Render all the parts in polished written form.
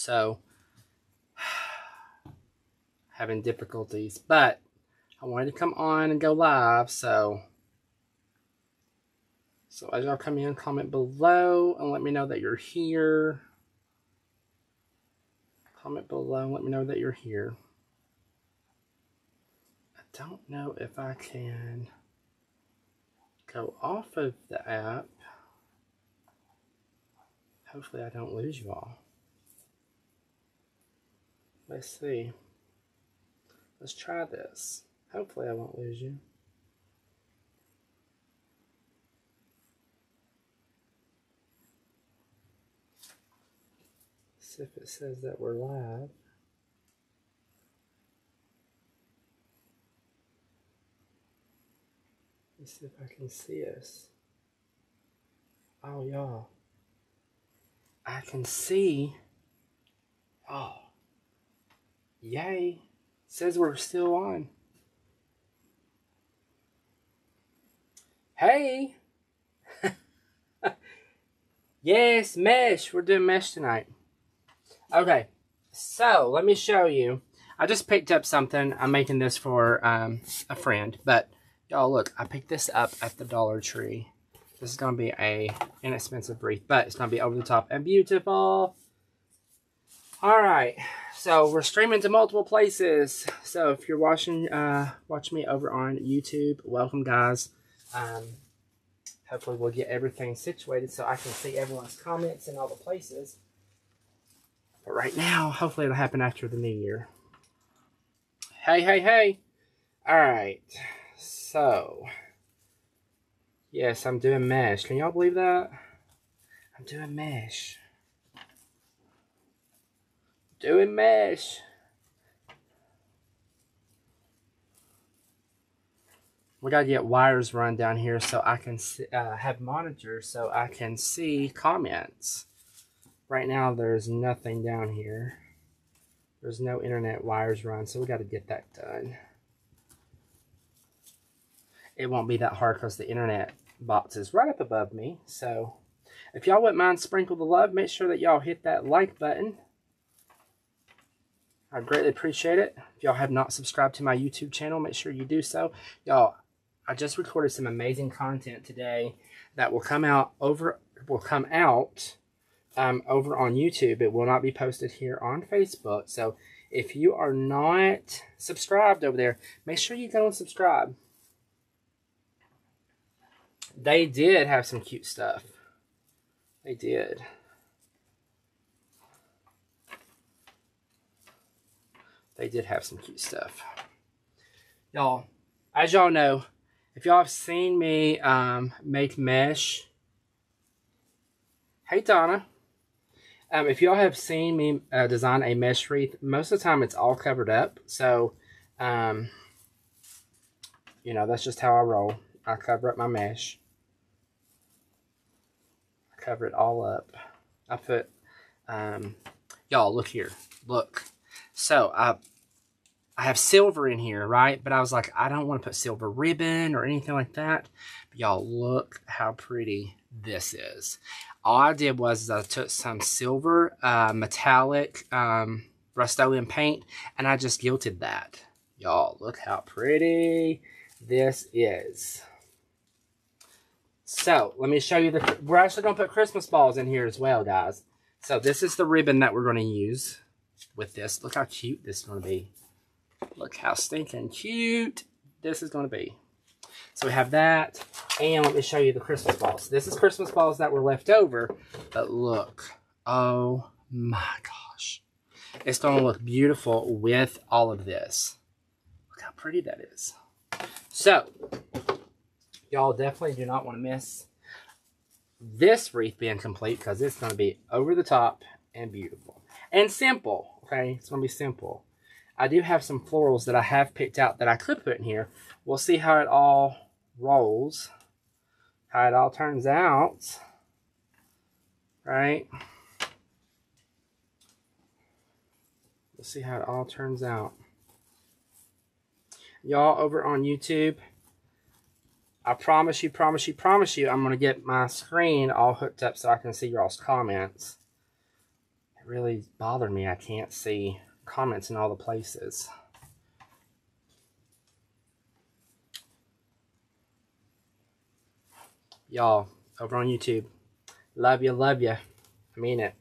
So, having difficulties. But I wanted to come on and go live. So as y'all come in, comment below and let me know that you're here. Comment below and let me know that you're here. I don't know if I can go off of the app. Hopefully I don't lose you all. Let's see. Let's try this. Hopefully I won't lose you. See if it says that we're live. Let's see if I can see us. Oh, y'all. I can see. Oh. Yay. It says we're still on. Hey. Yes, mesh. We're doing mesh tonight. Okay. So, let me show you. I just picked up something. I'm making this for a friend. But, y'all, look. I picked this up at the Dollar Tree. This is going to be a inexpensive wreath, but it's going to be over the top and beautiful. All right, so we're streaming to multiple places. So if you're watching me over on YouTube, welcome, guys. Hopefully we'll get everything situated so I can see everyone's comments in all the places. But right now, hopefully it'll happen after the new year. Hey, hey, hey. All right, so... yes, I'm doing mesh. Can y'all believe that? I'm doing mesh. Doing mesh. We gotta get wires run down here so I can see, have monitors so I can see comments. Right now there's nothing down here. There's no internet wires run, so we gotta get that done. It won't be that hard because the internet box is right up above me. So if y'all wouldn't mind sprinkle the love, make sure that y'all hit that like button. I greatly appreciate it. If y'all have not subscribed to my YouTube channel, make sure you do so. Y'all, I just recorded some amazing content today that will come out over on YouTube. It will not be posted here on Facebook. So if you are not subscribed over there, make sure you go and subscribe. They did have some cute stuff. They did. They did have some cute stuff. Y'all, as y'all know, if y'all have seen me make mesh. Hey, Donna. If y'all have seen me design a mesh wreath, most of the time it's all covered up. So, you know, that's just how I roll. I cover up my mesh. I cover it all up. I put, y'all, look here. Look. So, I have silver in here, right? But I was like, I don't want to put silver ribbon or anything like that. But y'all, look how pretty this is. All I did was I took some silver metallic Rust-Oleum paint, and I just gilded that. Y'all, look how pretty this is. So, let me show you we're actually going to put Christmas balls in here as well, guys. So, this is the ribbon that we're going to use with this. Look how cute this is going to be. Look how stinking cute this is going to be. So we have that, and let me show you the Christmas balls. This is Christmas balls that were left over, but look. Oh my gosh. It's going to look beautiful with all of this. Look how pretty that is. So, y'all definitely do not want to miss this wreath being complete because it's going to be over the top and beautiful. And simple, okay? It's going to be simple. I do have some florals that I have picked out that I could put in here. We'll see how it all rolls, how it all turns out, right? We'll see how it all turns out. Y'all over on YouTube, I promise you, I'm going to get my screen all hooked up so I can see y'all's comments. really bothered me. I can't see comments in all the places. Y'all over on YouTube, love you, love you. I mean it.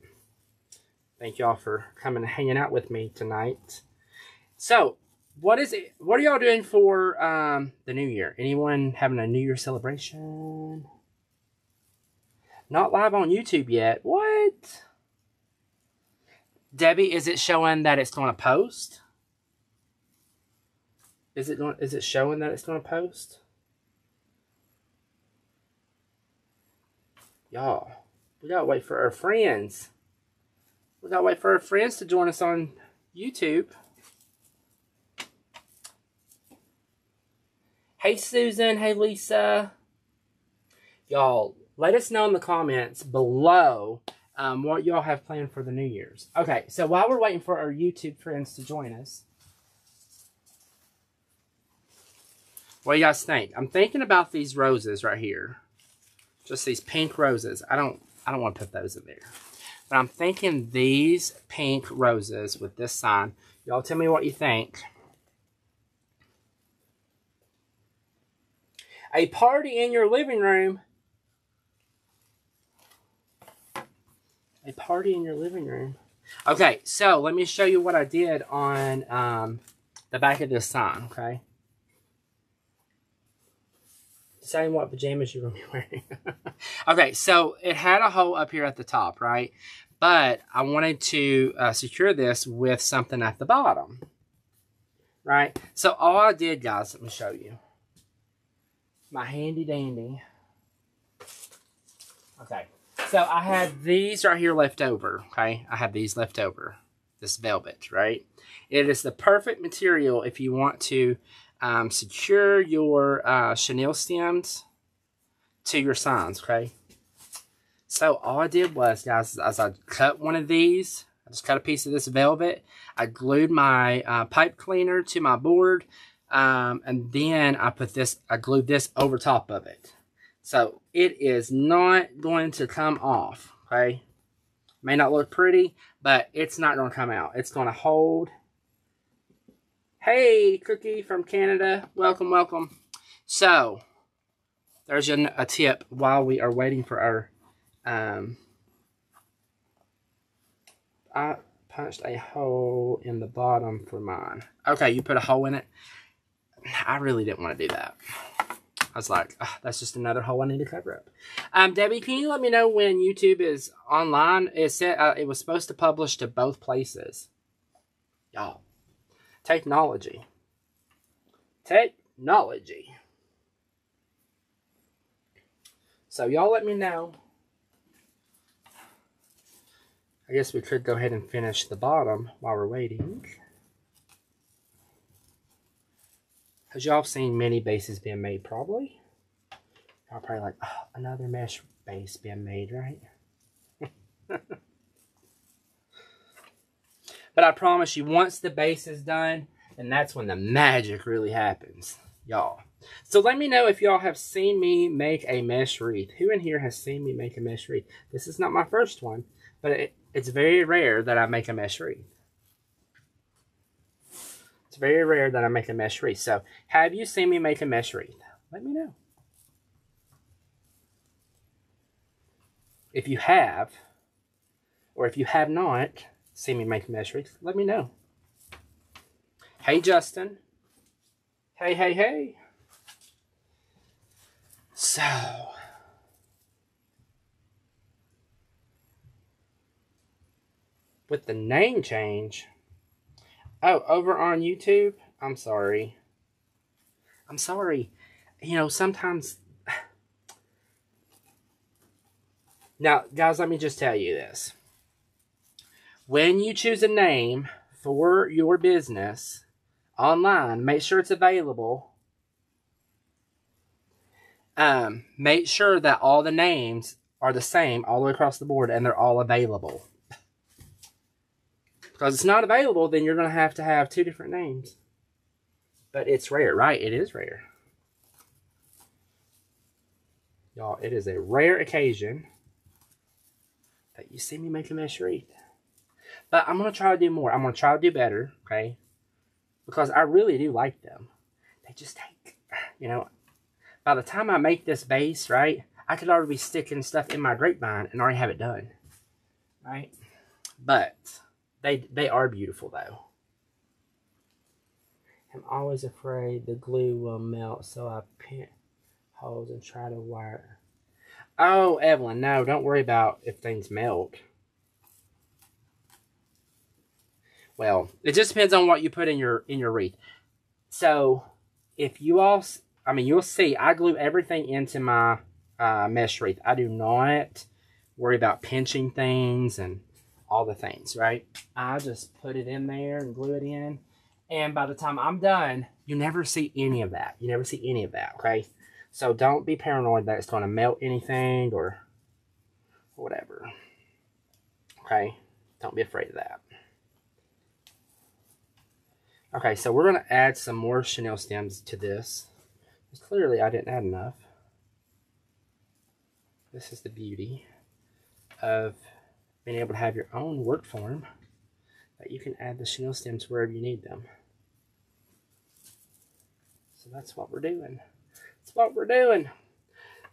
Thank y'all for coming and hanging out with me tonight. So, what are y'all doing for the new year? Anyone having a New Year celebration? Not live on YouTube yet. What? Debbie, is it showing that it's going to post? Is it showing that it's going to post? Y'all, we gotta wait for our friends. We gotta wait for our friends to join us on YouTube. Hey Susan, hey Lisa. Y'all, let us know in the comments below what y'all have planned for the New Year's. Okay, so while we're waiting for our YouTube friends to join us, what do you guys think? I'm thinking about these roses right here. Just these pink roses. I don't want to put those in there. But I'm thinking these pink roses with this sign. Y'all tell me what you think. A party in your living room. A party in your living room. Okay, so let me show you what I did on the back of this sign, okay? Deciding what pajamas you're going to be wearing. Okay, so it had a hole up here at the top, right? But I wanted to secure this with something at the bottom, right? So all I did, guys, let me show you. My handy dandy. Okay, so I had these right here left over, okay? I have these left over, this velvet, right? It is the perfect material if you want to secure your chenille stems to your signs, okay? So all I did was, guys, as I cut one of these, I just cut a piece of this velvet. I glued my pipe cleaner to my board, and then I glued this over top of it. So it is not going to come off, okay? May not look pretty, but it's not going to come out. It's going to hold. Hey, Cookie from Canada. Welcome, welcome. So, there's a tip while we are waiting for our... I punched a hole in the bottom for mine. Okay, you put a hole in it. I really didn't want to do that. I was like, oh, that's just another hole I need to cover up. Debbie, can you let me know when YouTube is online? It said it was supposed to publish to both places. Y'all. Technology. Technology. So y'all let me know. I guess we could go ahead and finish the bottom while we're waiting. Has y'all seen many bases being made? Probably. Y'all probably like, oh, another mesh base being made, right? But I promise you, once the base is done, then that's when the magic really happens, y'all. So let me know if y'all have seen me make a mesh wreath. Who in here has seen me make a mesh wreath? This is not my first one, but it's very rare that I make a mesh wreath. It's very rare that I make a mesh wreath. So have you seen me make a mesh wreath? Let me know. If you have, or if you have not seen me make a mesh wreath, let me know. Hey, Justin. Hey, hey, hey. So, with the name change, oh, over on YouTube, I'm sorry. I'm sorry. You know, sometimes, now, guys, let me just tell you this. When you choose a name for your business online, make sure it's available. Make sure that all the names are the same all the way across the board and they're all available. Because it's not available, then you're going to have two different names. But it's rare, right? It is rare. Y'all, it is a rare occasion that you see me make a mesh wreath. But I'm going to try to do more. I'm going to try to do better, okay? Because I really do like them. They just take, you know, by the time I make this base, right, I could already be sticking stuff in my grapevine and already have it done, right? But they are beautiful, though. I'm always afraid the glue will melt, so I pin holes and try to wire. Oh, Evelyn, no, don't worry about if things melt. Well, it just depends on what you put in your wreath. So, if you all, I mean, you'll see, I glue everything into my mesh wreath. I do not worry about pinching things and all the things, right? I just put it in there and glue it in. And by the time I'm done, you never see any of that. You never see any of that, okay? So don't be paranoid that it's going to melt anything or whatever. Okay? Don't be afraid of that. Okay, so we're going to add some more chenille stems to this. Clearly, I didn't add enough. This is the beauty of being able to have your own work form, that you can add the chenille stems wherever you need them. So that's what we're doing. That's what we're doing.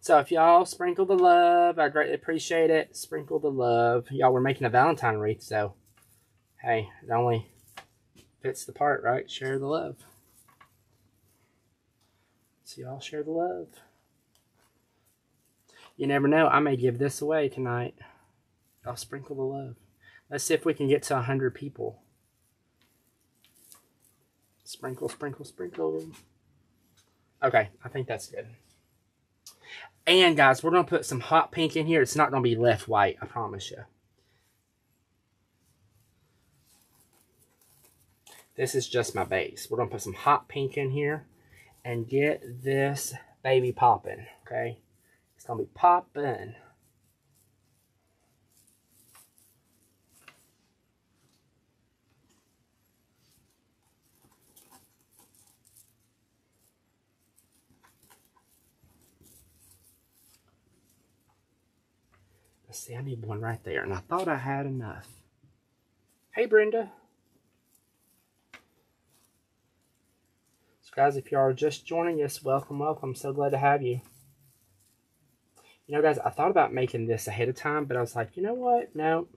So if y'all sprinkle the love, I greatly appreciate it. Sprinkle the love. Y'all, we're making a Valentine wreath, so hey, it only fits the part, right? Share the love. So y'all share the love. You never know, I may give this away tonight. I'll sprinkle the love. Let's see if we can get to 100 people. Sprinkle, sprinkle, sprinkle. Okay, I think that's good. And guys, we're going to put some hot pink in here. It's not going to be left white, I promise you. This is just my base. We're going to put some hot pink in here and get this baby popping, okay? It's going to be popping. Let's see, I need one right there, and I thought I had enough. Hey, Brenda. So, guys, if you are just joining us, welcome, welcome. So glad to have you. You know, guys, I thought about making this ahead of time, but I was like, you know what? No.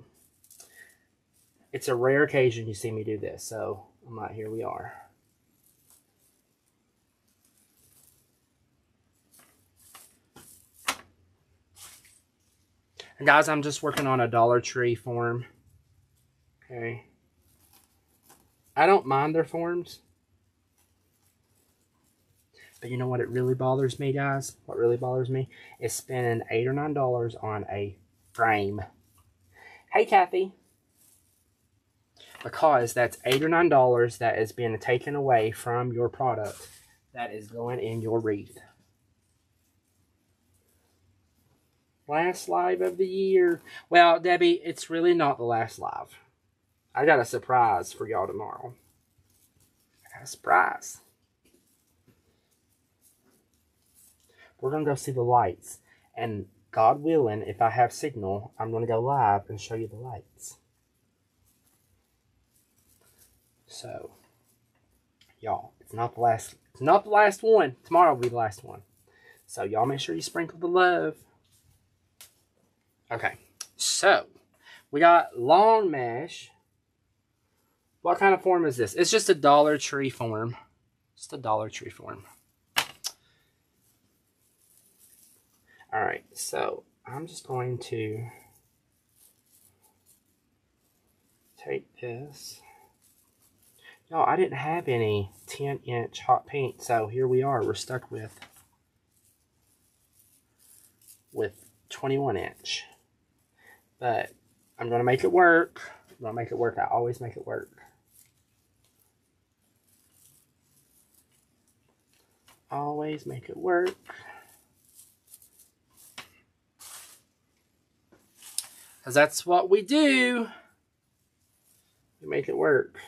It's a rare occasion you see me do this, so I'm like, here we are. And guys, I'm just working on a Dollar Tree form. Okay. I don't mind their forms. But you know what it really bothers me, guys? What really bothers me is spending $8 or $9 on a frame. Hey, Kathy. Because that's $8 or $9 that is being taken away from your product that is going in your wreath. Last live of the year. Well, Debbie, it's really not the last live. I got a surprise for y'all tomorrow. I got a surprise. We're going to go see the lights. And God willing, if I have signal, I'm going to go live and show you the lights. So, y'all, it's not the last one. Tomorrow will be the last one. So, y'all make sure you sprinkle the love. Okay, so, we got long mesh. What kind of form is this? It's just a Dollar Tree form. Just a Dollar Tree form. Alright, so I'm just going to take this. No, I didn't have any 10-inch hot paint, so here we are. We're stuck with 21-inch. But I'm going to make it work. I'm going to make it work. I always make it work. Always make it work. Because that's what we do. We make it work.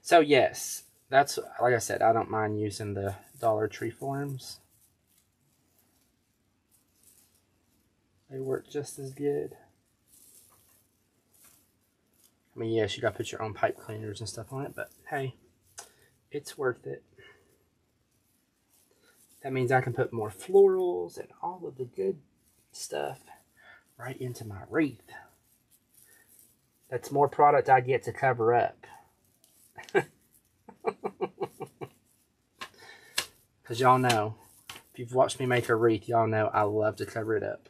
So yes, that's, like I said, I don't mind using the Dollar Tree forms. They work just as good. I mean, yes, you gotta put your own pipe cleaners and stuff on it, but hey, it's worth it. That means I can put more florals and all of the good stuff right into my wreath. That's more product I get to cover up. Because y'all know, if you've watched me make a wreath, y'all know I love to cover it up.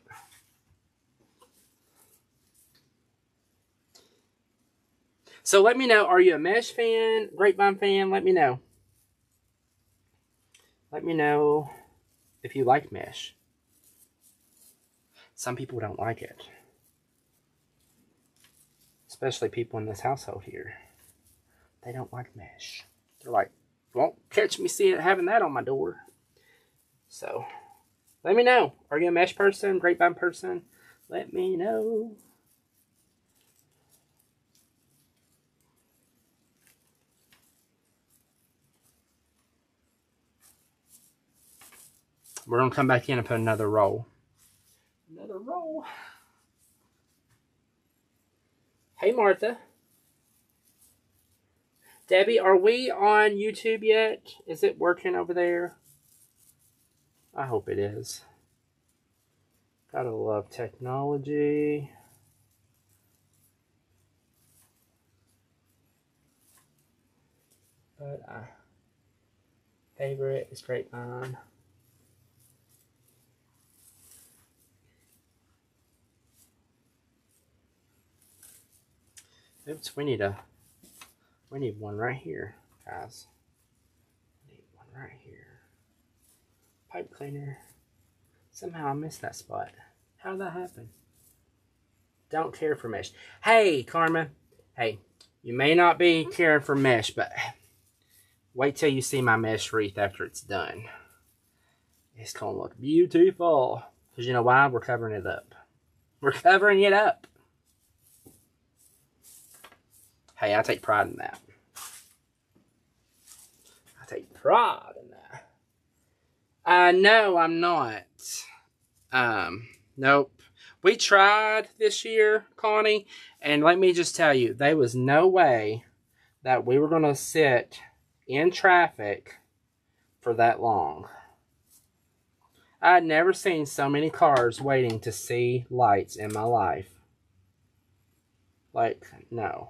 So let me know, are you a mesh fan, grapevine fan? Let me know. Let me know if you like mesh. Some people don't like it. Especially people in this household here. They don't like mesh. They're like, won't catch me having that on my door. So, let me know. Are you a mesh person, grapevine person? Let me know. We're going to come back in and put another roll. Another roll. Hey, Martha. Debbie, are we on YouTube yet? Is it working over there? I hope it is. Gotta love technology. But favorite is grapevine. Oops, we need one right here, guys. We need one right here. Pipe cleaner. Somehow I missed that spot. How did that happen? Don't care for mesh. Hey, Karma. Hey, you may not be caring for mesh, but wait till you see my mesh wreath after it's done. It's going to look beautiful. Because you know why? We're covering it up. We're covering it up. Hey, I take pride in that. I take pride in that. No, I'm not. Nope. We tried this year, Connie, and let me just tell you, there was no way that we were going to sit in traffic for that long. I'd never seen so many cars waiting to see lights in my life. Like, no.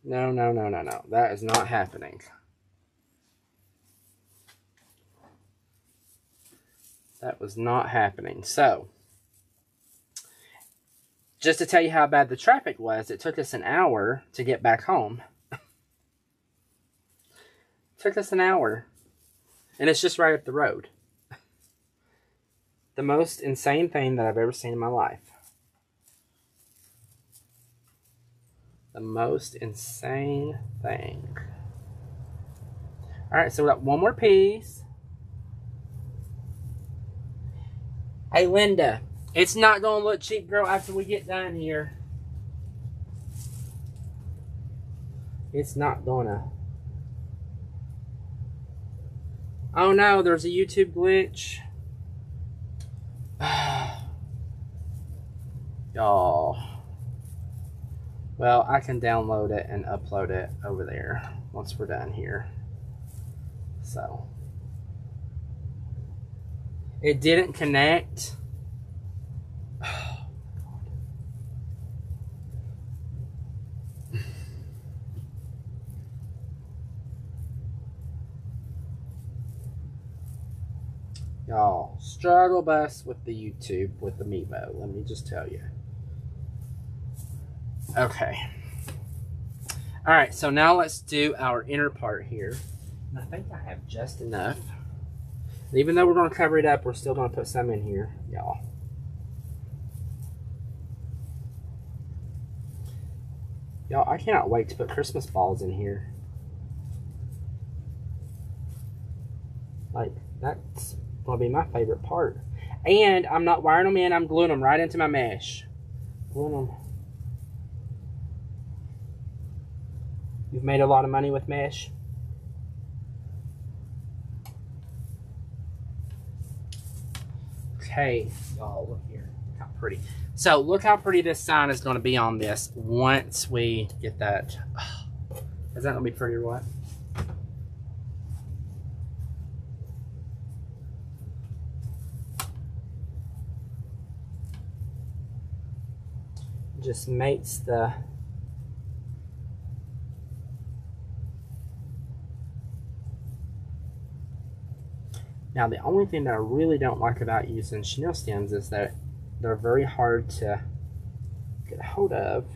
No, no, no, no, no. That is not happening. That was not happening. So, just to tell you how bad the traffic was, it took us an hour to get back home. It took us an hour. And it's just right up the road. The most insane thing that I've ever seen in my life. The most insane thing. Alright, so we got one more piece. Hey, Linda. It's not going to look cheap, girl, after we get done here. It's not going to. Oh, no. There's a YouTube glitch. Y'all. Well, I can download it and upload it over there once we're done here. So. It didn't connect. Oh, God. Y'all, struggle bus with the YouTube, with the Mevo. Let me just tell you. Okay. Alright, so now let's do our inner part here. And I think I have just enough. And even though we're going to cover it up, we're still going to put some in here, y'all. Y'all, I cannot wait to put Christmas balls in here. Like, that's going to be my favorite part. And I'm not wiring them in, I'm gluing them right into my mesh. Gluing them. You've made a lot of money with mesh. Okay, y'all, look here. how pretty. So look how pretty this sign is going to be on this once we get that. Is that going to be pretty or what? Just makes the now the only thing that I really don't like about using chenille stems is that they're very hard to get a hold of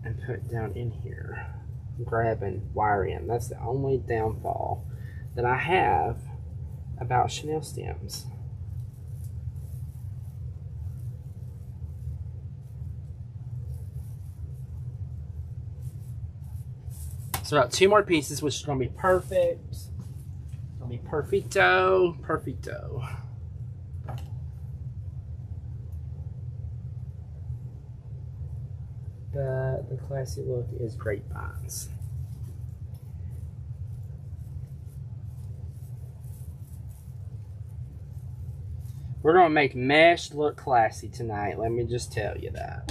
and put down in here, grab and wire in. That's the only downfall that I have about chenille stems. So about 2 more pieces, which is going to be perfect. It's going to be perfecto, perfecto. But the classy look is grapevines. We're going to make mesh look classy tonight. Let me just tell you that.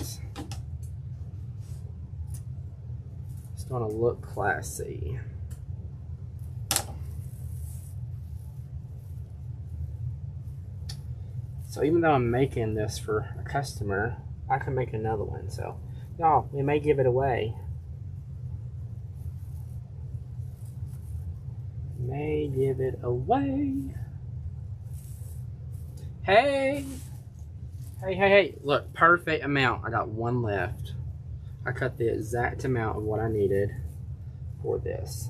It's going to look classy. So even though I'm making this for a customer, I can make another one. So y'all, we may give it away. May give it away. Hey! Hey, hey, hey. Look, perfect amount. I got 1 left. I cut the exact amount of what I needed for this.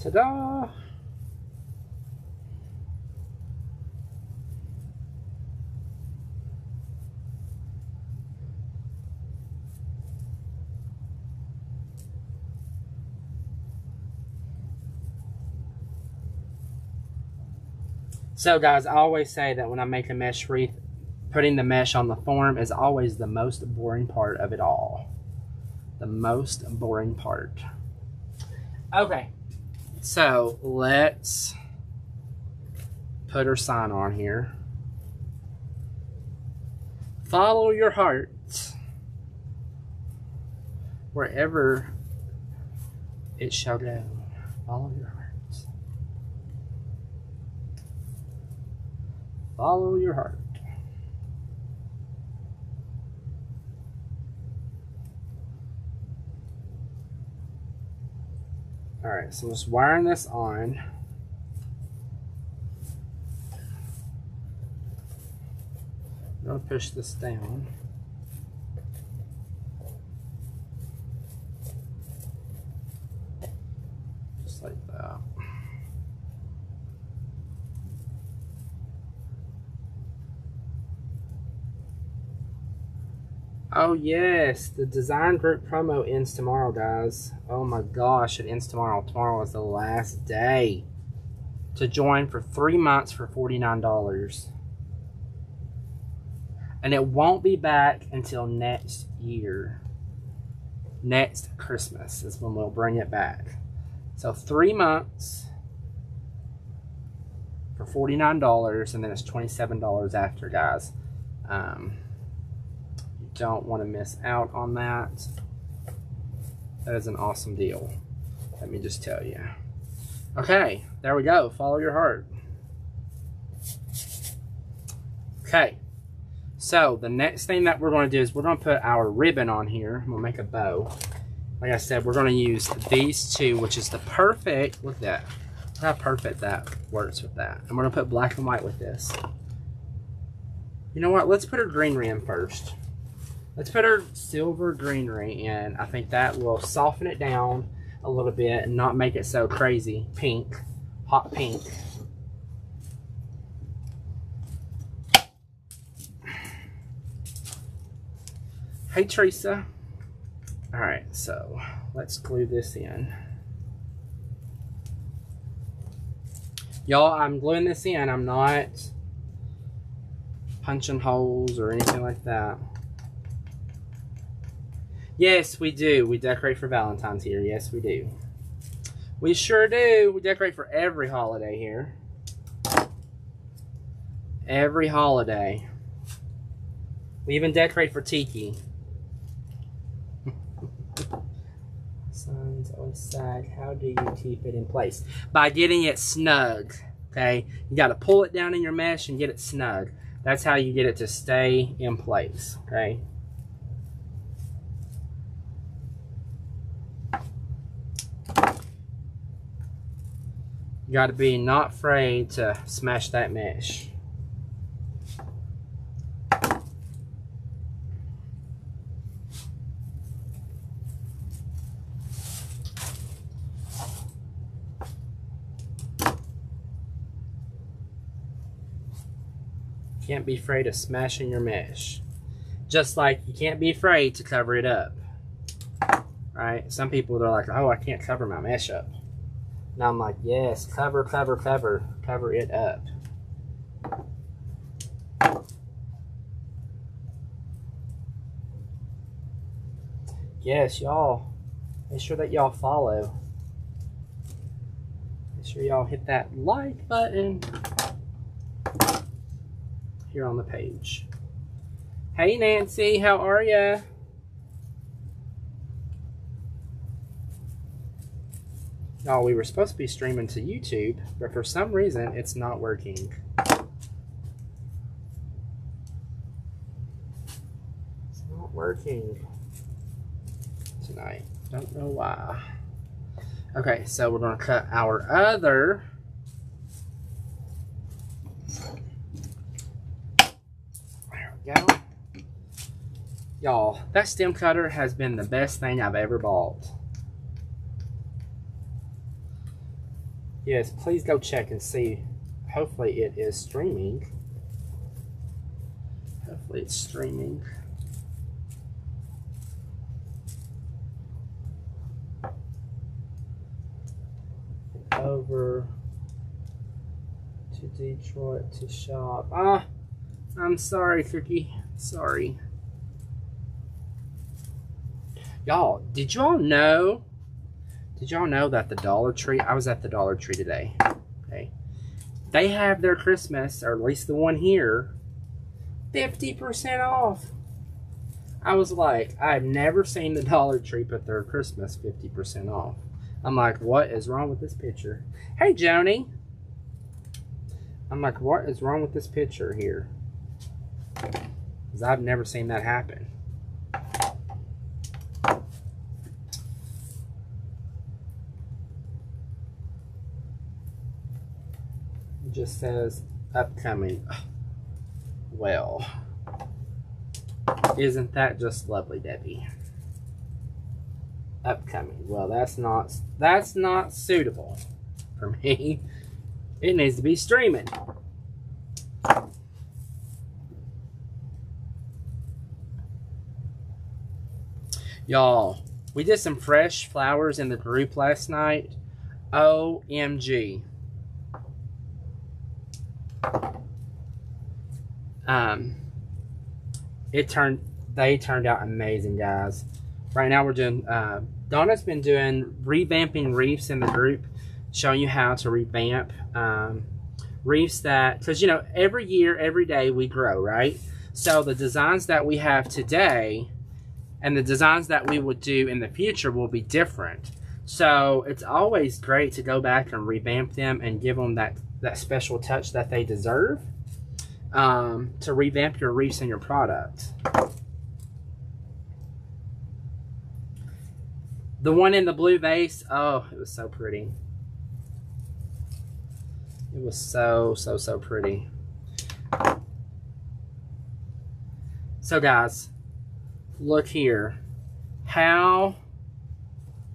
Ta-da! So guys, I always say that when I make a mesh wreath, putting the mesh on the form is always the most boring part of it all. The most boring part. Okay, so let's put her sign on here. Follow your heart wherever it shall go. Follow your heart. Follow your heart. Alright, so I'm just wiring this on. I'm going to push this down. Just like that. Oh yes, the design group promo ends tomorrow, guys. Oh my gosh, it ends tomorrow. Tomorrow is the last day to join for 3 months for $49. And it won't be back until next year. Next Christmas is when we'll bring it back. So 3 months for $49, and then it's $27 after, guys. Don't want to miss out on that. That is an awesome deal. Let me just tell you. Okay, there we go. Follow your heart. Okay, so the next thing that we're going to do is we're going to put our ribbon on here. I'm going to make a bow. Like I said, we're going to use these 2, which is the perfect. Look at that. Look how perfect that works with that. And we're going to put black and white with this. You know what? Let's put our greenery in first. Let's put our silver greenery in. I think that will soften it down a little bit and not make it so crazy pink, hot pink. Hey, Teresa. All right, so let's glue this in. Y'all, I'm gluing this in. I'm not punching holes or anything like that. Yes, we do. We decorate for Valentine's here. Yes, we do. We sure do. We decorate for every holiday here. every holiday. We even decorate for Tiki. Sun's always sag. How do you keep it in place? By getting it snug. Okay? You got to pull it down in your mesh and get it snug. That's how you get it to stay in place. Okay? You got to be not afraid to smash that mesh. Can't be afraid of smashing your mesh. Just like you can't be afraid to cover it up. Right? Some people, they're like, oh, I can't cover my mesh up. And I'm like, yes, cover it up. Yes, y'all, make sure that y'all follow. Make sure y'all hit that like button here on the page. Hey Nancy, how are ya? Oh, we were supposed to be streaming to YouTube, but for some reason it's not working. It's not working tonight. Don't know why. Okay, so we're gonna cut our other. Go. Y'all, that stem cutter has been the best thing I've ever bought. Yes, please go check and see. Hopefully it is streaming. Hopefully it's streaming. Over to Detroit to shop. Ah, I'm sorry, Cookie. Sorry. Y'all, did y'all know? Did y'all know that the Dollar Tree, I was at the Dollar Tree today, okay? They have their Christmas, or at least the one here, 50% off. I was like, I've never seen the Dollar Tree put their Christmas 50% off. I'm like, what is wrong with this picture? Hey, Joni. I'm like, what is wrong with this picture here? Because I've never seen that happen. It just says upcoming. Well, isn't that just lovely, Debbie? Upcoming. Well, that's not suitable for me. It needs to be streaming. Y'all, we did some fresh flowers in the group last night. OMG. They turned out amazing, guys. Right now we're doing, Donna's been doing revamping wreaths in the group, showing you how to revamp wreaths that, because, you know, every year, every day we grow, right? So the designs that we have today and the designs that we would do in the future will be different. So it's always great to go back and revamp them and give them that special touch that they deserve, to revamp your wreaths and your product. The one in the blue vase, oh, it was so pretty. It was so pretty. So guys, look here. How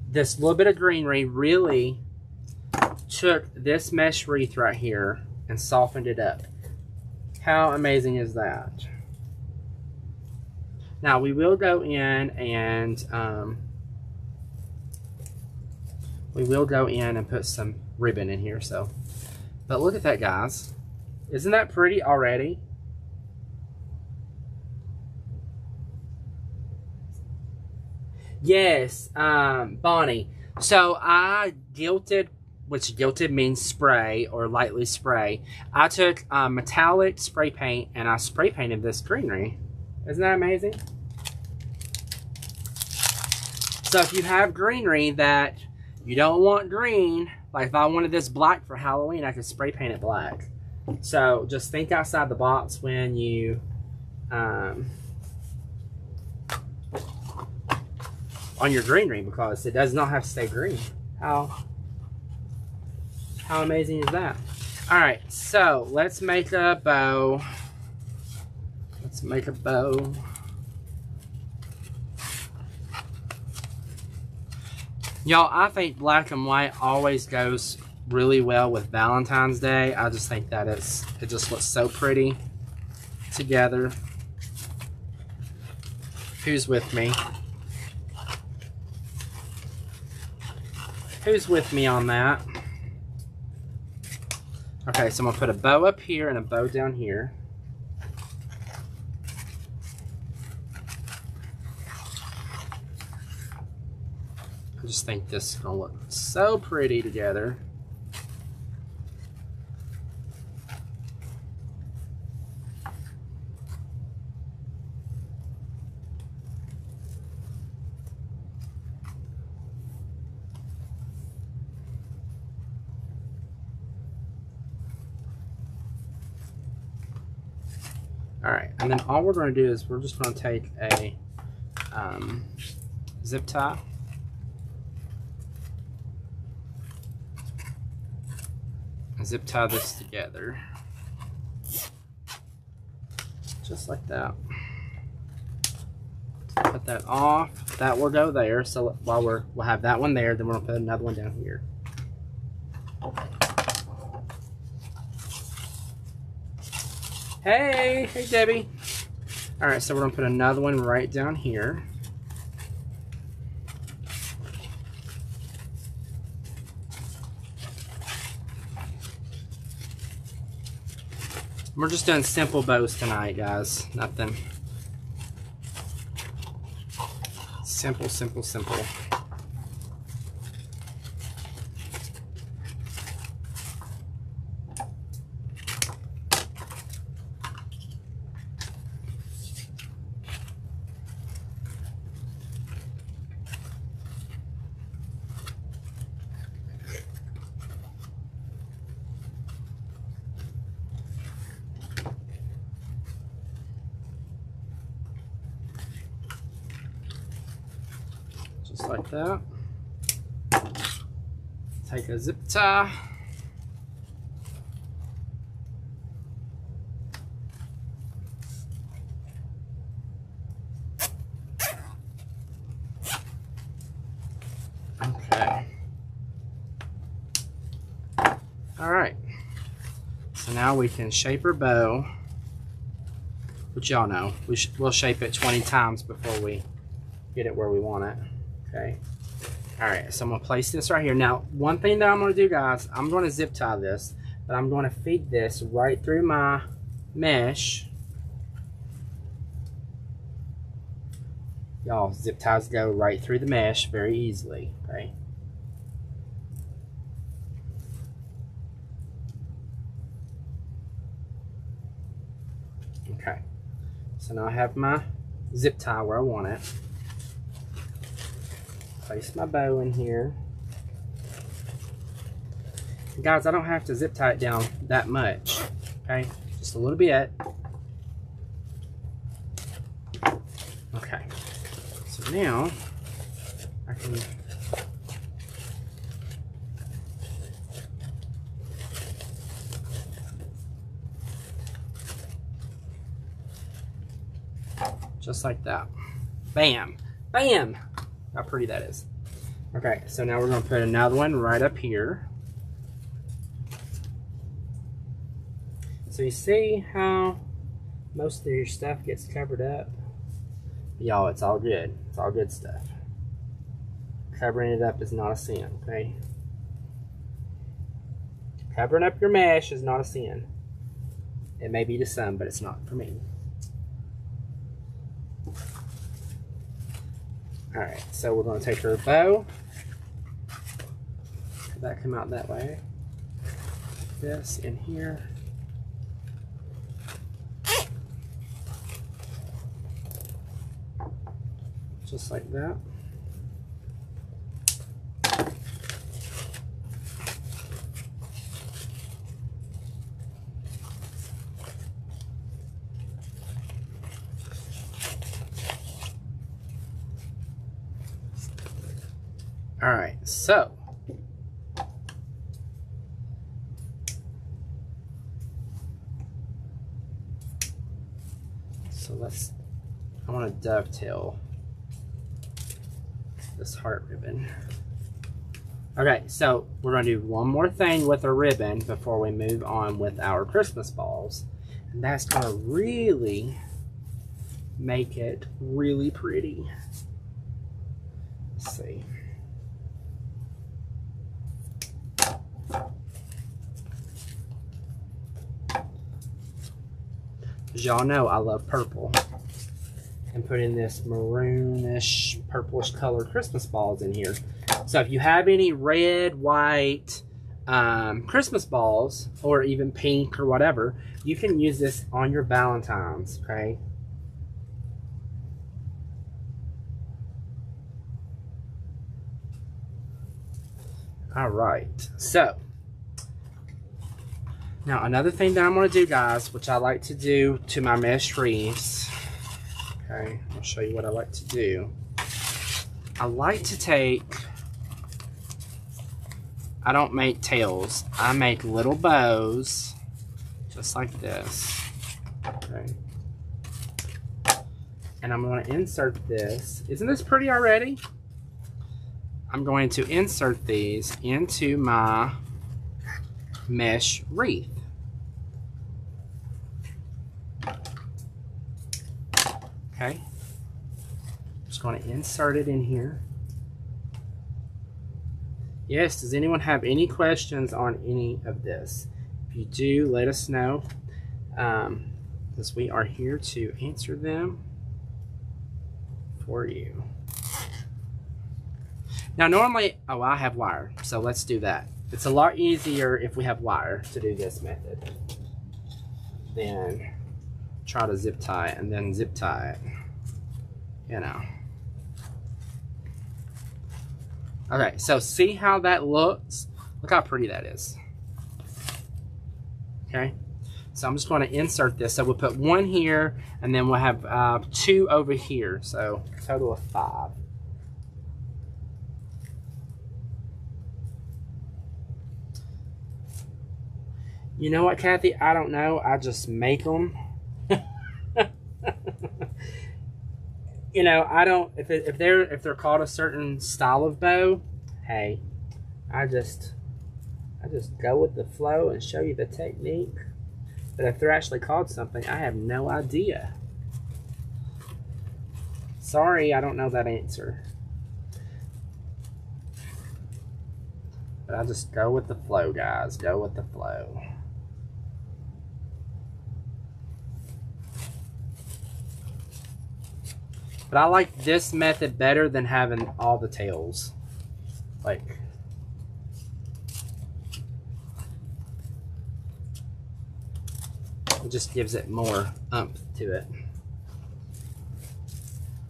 this little bit of greenery really took this mesh wreath right here and softened it up. How amazing is that? Now we will go in and put some ribbon in here. So, but look at that, guys. Isn't that pretty already? Yes, Bonnie. So I gilded which gilded means spray or lightly spray. I took metallic spray paint and I spray painted this greenery. Isn't that amazing? So if you have greenery that you don't want green, like if I wanted this black for Halloween, I could spray paint it black. So just think outside the box when you on your greenery, because it does not have to stay green. How amazing is that? All right, so let's make a bow. Let's make a bow. Y'all, I think black and white always goes really well with Valentine's Day. I just think that it just looks so pretty together. Who's with me? Who's with me on that? Okay, so I'm gonna put a bow up here and a bow down here. I just think this is gonna look so pretty together. All right, and then all we're going to do is we're just going to take a zip tie. And zip tie this together. Just like that. Put that off. That will go there. So while we'll have that one there, then we're going to put another one down here. Hey Debbie. All right, so we're gonna put another one right down here. We're just doing simple bows tonight, guys. Nothing. Simple, simple, simple. Just like that. Take a zip tie. Okay. All right. So now we can shape our bow, which y'all know we'll shape it 20 times before we get it where we want it. Okay. All right, so I'm gonna place this right here. Now, one thing that I'm gonna do, guys, I'm gonna zip tie this, but I'm gonna feed this right through my mesh. Y'all, zip ties go right through the mesh very easily, okay? Okay, so now I have my zip tie where I want it. Place my bow in here. Guys, I don't have to zip tie it down that much, okay? Just a little bit. Okay, so now I can just like that. Bam, bam. How pretty that is. Okay, so now we're going to put another one right up here. So you see how most of your stuff gets covered up? Y'all, it's all good. It's all good stuff. Covering it up is not a sin, okay? Covering up your mesh is not a sin. It may be to some, but it's not for me. Alright, so we're going to take our bow. that come out that way. This in here. Just like that. All right, so I want to dovetail this heart ribbon. Okay, so we're going to do one more thing with a ribbon before we move on with our Christmas balls. And that's going to really make it really pretty. Let's see. As y'all know, I love purple. And putting this maroonish, purplish colored Christmas balls in here. So if you have any red, white Christmas balls, or even pink or whatever, you can use this on your Valentines, okay? All right, so now another thing that I'm going to do, guys, which I like to do to my mesh wreaths, okay, I'll show you what I like to do. I like to take, I don't make tails, I make little bows, just like this, okay, and I'm going to insert this. Isn't this pretty already? I'm going to insert these into my mesh wreath. Okay, just going to insert it in here. Yes, does anyone have any questions on any of this? If you do, let us know, because we are here to answer them for you. Now normally, oh, I have wire, so let's do that. It's a lot easier if we have wire to do this method than try to zip tie it and then zip tie it, you know. Okay, so see how that looks? Look how pretty that is. Okay, so I'm just going to insert this. So we'll put one here, and then we'll have 2 over here, so a total of 5. You know what, Kathy? I don't know. I just make them. You know, I don't. If they're called a certain style of bow, hey, I just go with the flow and show you the technique. But if they're actually called something, I have no idea. Sorry, I don't know that answer. But I just go with the flow, guys. Go with the flow. But I like this method better than having all the tails. Like, it just gives it more oomph to it.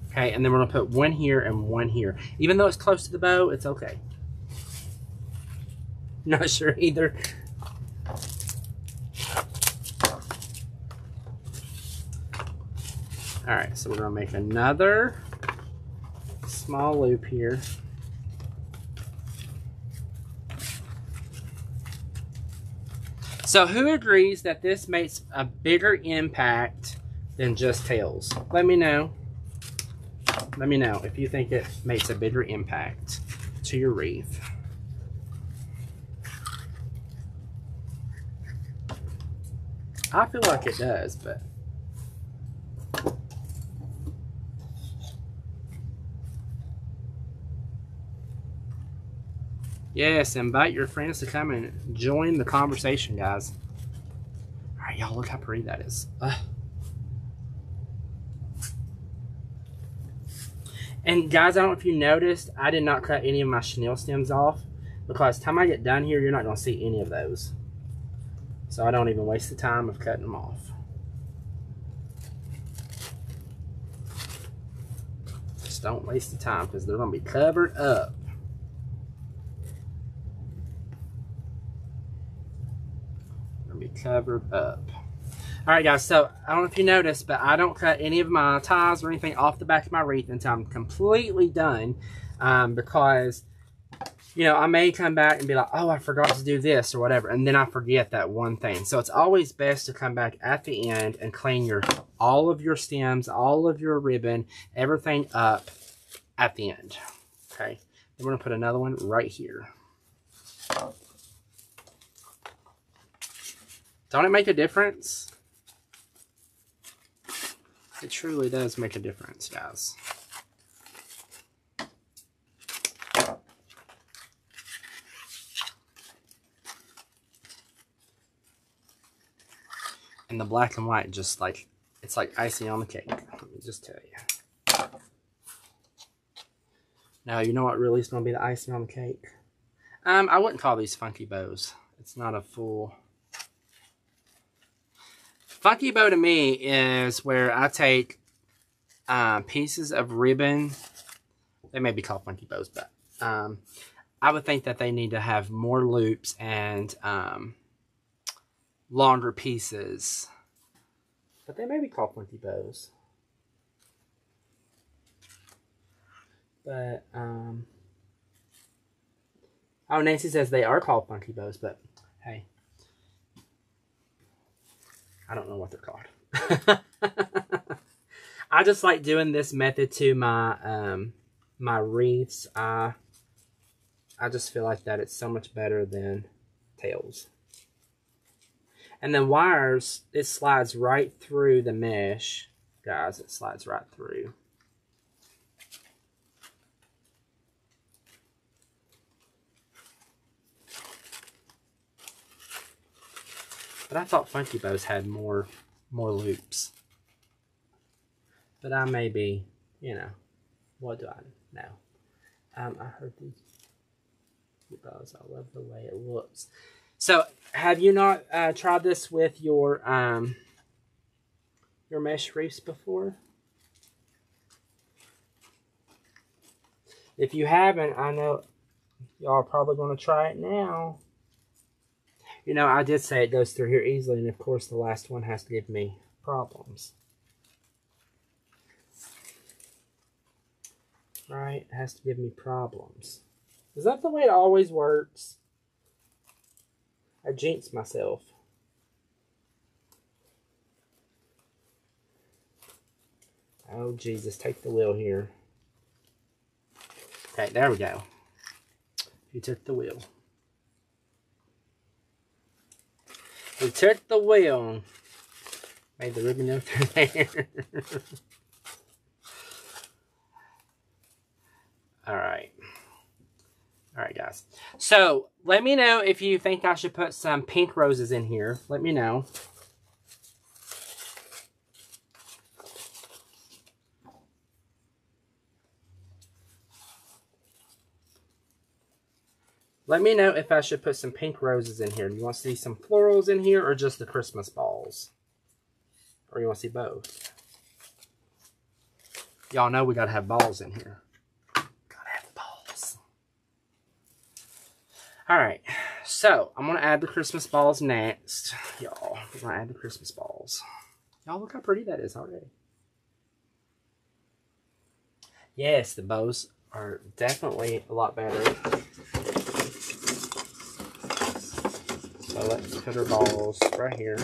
Okay, and then we're gonna put one here and one here. Even though it's close to the bow, it's okay. Not sure either. All right, so we're gonna make another small loop here. So who agrees that this makes a bigger impact than just tails? Let me know. Let me know if you think it makes a bigger impact to your wreath. I feel like it does, but yes, invite your friends to come and join the conversation, guys. All right, y'all, look how pretty that is. And guys, I don't know if you noticed, I did not cut any of my chenille stems off. Because time I get done here, you're not going to see any of those. So I don't even waste the time of cutting them off. Just don't waste the time because they're going to be covered up. They're going to be covered up. Alright guys, so I don't know if you noticed, but I don't cut any of my ties or anything off the back of my wreath until I'm completely done. Because, you know, I may come back and be like, oh, I forgot to do this or whatever. And then I forget that one thing. So it's always best to come back at the end and clean all of your stems, all of your ribbon, everything up at the end. Okay. Then we're going to put another one right here. Don't it make a difference? It truly does make a difference, guys. And the black and white, just like, it's like icing on the cake. Let me just tell you. Now, you know what really is going to be the icing on the cake? I wouldn't call these funky bows. It's not a full... Funky bow to me is where I take pieces of ribbon. They may be called funky bows, but I would think that they need to have more loops and longer pieces. But they may be called funky bows. But, oh, Nancy says they are called funky bows, but hey. I don't know what they're called. I just like doing this method to my my wreaths. I just feel like that it's so much better than tails. And then wires, it slides right through the mesh. Guys, it slides right through. But I thought funky bows had more loops. But I may be, you know, what do I know? I heard these bows. I love the way it looks. So, have you not tried this with your mesh wreaths before? If you haven't, I know y'all are probably going to try it now. You know, I did say it goes through here easily, and of course the last one has to give me problems. Right? It has to give me problems. Is that the way it always works? I jinxed myself. Oh, Jesus, take the wheel here. Okay, there we go. You took the wheel. We took the wheel. Made the ribbon up there. Alright. Alright, guys. So, let me know if you think I should put some pink roses in here. Let me know. Let me know if I should put some pink roses in here. Do you want to see some florals in here or just the Christmas balls? Or you want to see both? Y'all know we got to have balls in here. Got to have the balls. Alright, so I'm going to add the Christmas balls next. Y'all, we're going to add the Christmas balls. Y'all, look how pretty that is already. Yes, the bows are definitely a lot better. So let's put our balls right here.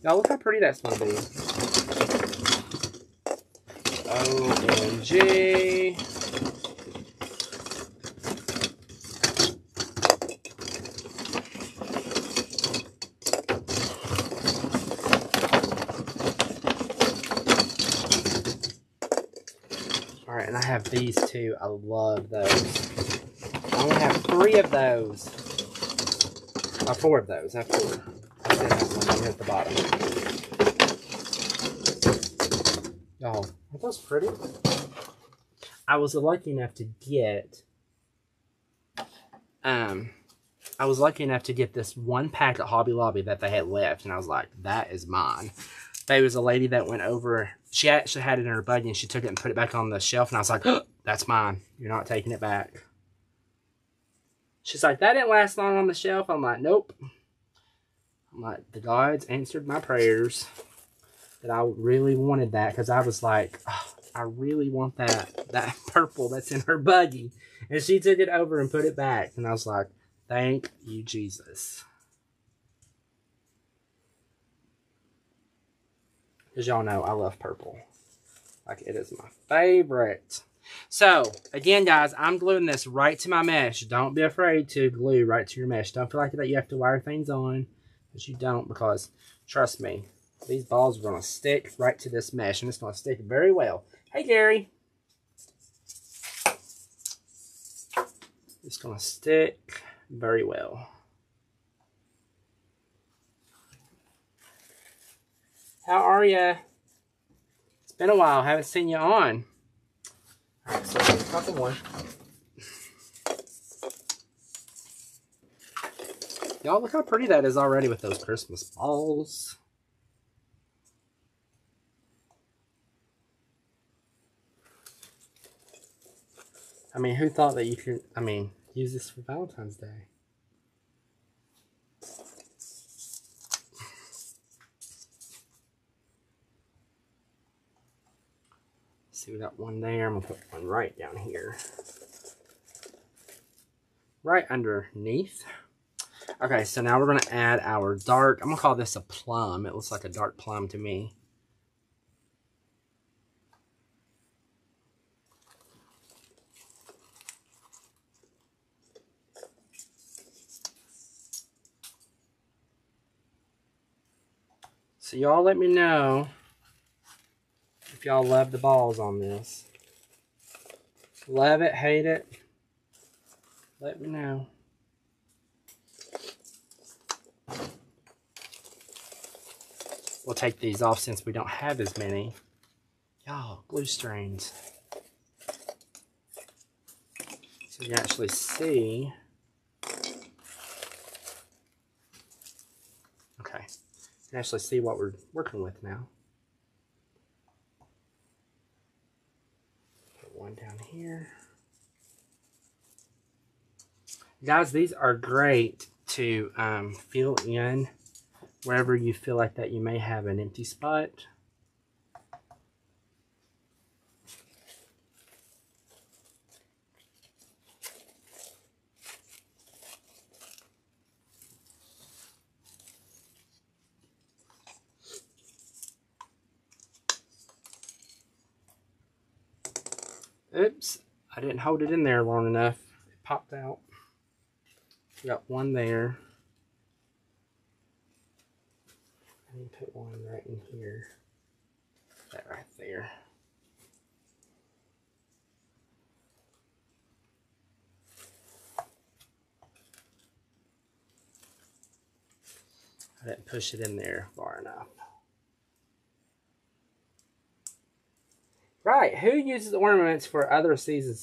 Now look how pretty that's going to be. OMG. Alright, and I have these two. I love those. I only have 3 of those. 4 of those. I have 4. I said that one here at the bottom. Oh, are those pretty? I was lucky enough to get I was lucky enough to get this one pack at Hobby Lobby that they had left, and I was like, that is mine. There was a lady that went over, she actually had it in her buggy, and she took it and put it back on the shelf, and I was like, oh, that's mine. You're not taking it back. She's like, that didn't last long on the shelf. I'm like, nope. I'm like, the gods answered my prayers that I really wanted that, because I was like, oh, I really want that purple that's in her buggy. And she took it over and put it back, and I was like, thank you, Jesus. Because y'all know I love purple. Like, it is my favorite. So, again, guys, I'm gluing this right to my mesh. Don't be afraid to glue right to your mesh. Don't feel like that you have to wire things on. But you don't, because, trust me, these balls are going to stick right to this mesh. And it's going to stick very well. Hey, Gary. It's going to stick very well. How are ya? It's been a while. Haven't seen you on. Alright, so here's a couple more. Y'all, look how pretty that is already with those Christmas balls. I mean, who thought that you could, use this for Valentine's Day? See, we got one there. I'm going to put one right down here. Right underneath. Okay, so now we're going to add our dark, I'm going to call this a plum. It looks like a dark plum to me. So y'all let me know if y'all love the balls on this. Love it, hate it. Let me know. We'll take these off since we don't have as many. Y'all, glue strains. So you can actually see. Okay. You can actually see what we're working with now. Put one down here. Guys, these are great to fill in wherever you feel like that you may have an empty spot. Oops, I didn't hold it in there long enough. It popped out. Got one there. I need to put one right in here. That right there. I didn't push it in there far enough. Right, who uses ornaments for other seasons